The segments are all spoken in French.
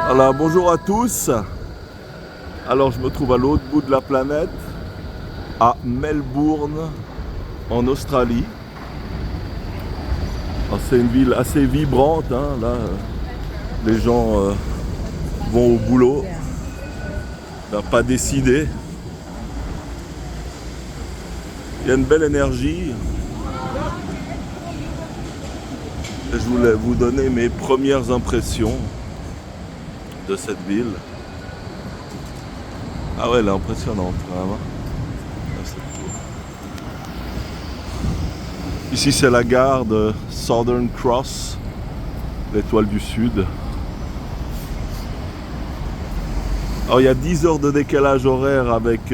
Alors bonjour à tous. Alors je me trouve à l'autre bout de la planète, à Melbourne, en Australie. C'est une ville assez vibrante, hein. Là, les gens vont au boulot. Pas décidé. Il y a une belle énergie. Et je voulais vous donner mes premières impressions de cette ville. Ah ouais, elle est impressionnante vraiment. Ici c'est la gare de Southern Cross, l'étoile du Sud. Alors il y a 10 heures de décalage horaire avec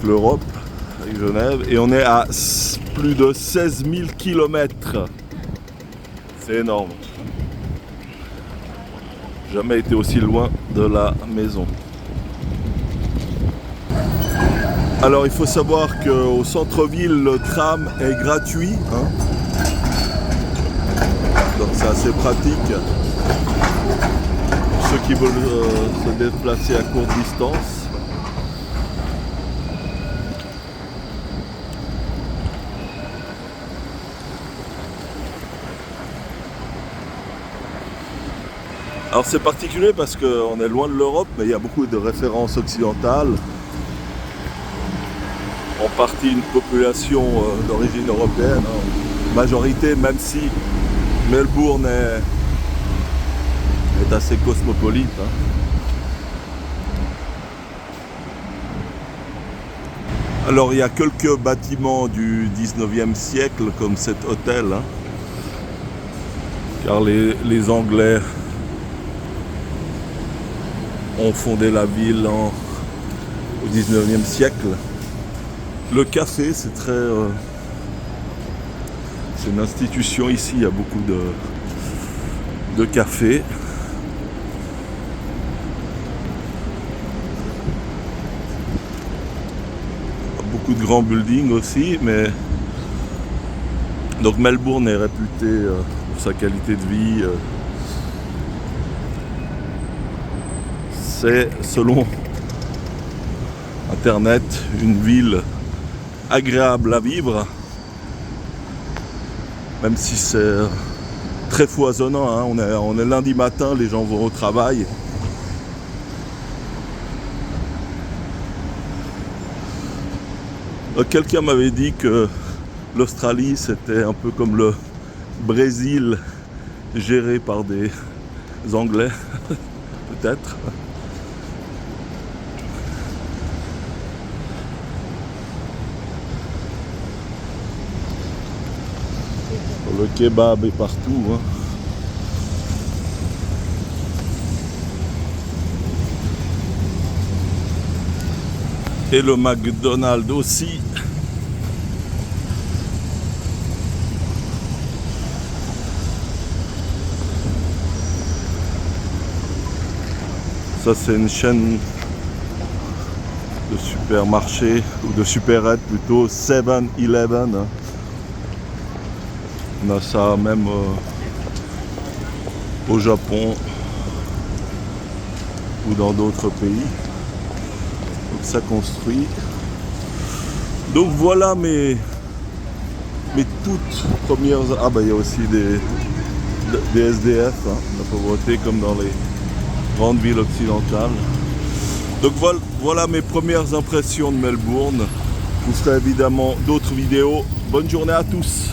l'Europe, avec Genève, et on est à plus de 16 000 km. C'est énorme. Jamais été aussi loin de la maison. Alors il faut savoir qu'au centre-ville, le tram est gratuit, hein. Donc c'est assez pratique pour ceux qui veulent se déplacer à courte distance. Alors c'est particulier parce qu'on est loin de l'Europe, mais il y a beaucoup de références occidentales. En partie une population d'origine européenne, hein. Majorité, même si Melbourne est assez cosmopolite, hein. Alors il y a quelques bâtiments du 19e siècle comme cet hôtel, hein, car les Anglais ont fondé la ville au 19e siècle. Le café, c'est c'est une institution ici, il y a beaucoup de cafés. Beaucoup de grands buildings aussi, mais donc Melbourne est réputé pour sa qualité de vie. C'est, selon Internet, une ville agréable à vivre, même si c'est très foisonnant, hein. On est lundi matin, les gens vont au travail. Quelqu'un m'avait dit que l'Australie c'était un peu comme le Brésil géré par des Anglais, peut-être. Le kebab est partout, hein. Et le McDonald's aussi. Ça c'est une chaîne de supermarché ou de supérette plutôt, 7-Eleven, hein. On a ça même au Japon ou dans d'autres pays. Donc ça construit. Donc voilà mes toutes premières... Ah bah il y a aussi des SDF, hein, la pauvreté comme dans les grandes villes occidentales. Donc voilà mes premières impressions de Melbourne. Je vous ferai évidemment d'autres vidéos. Bonne journée à tous.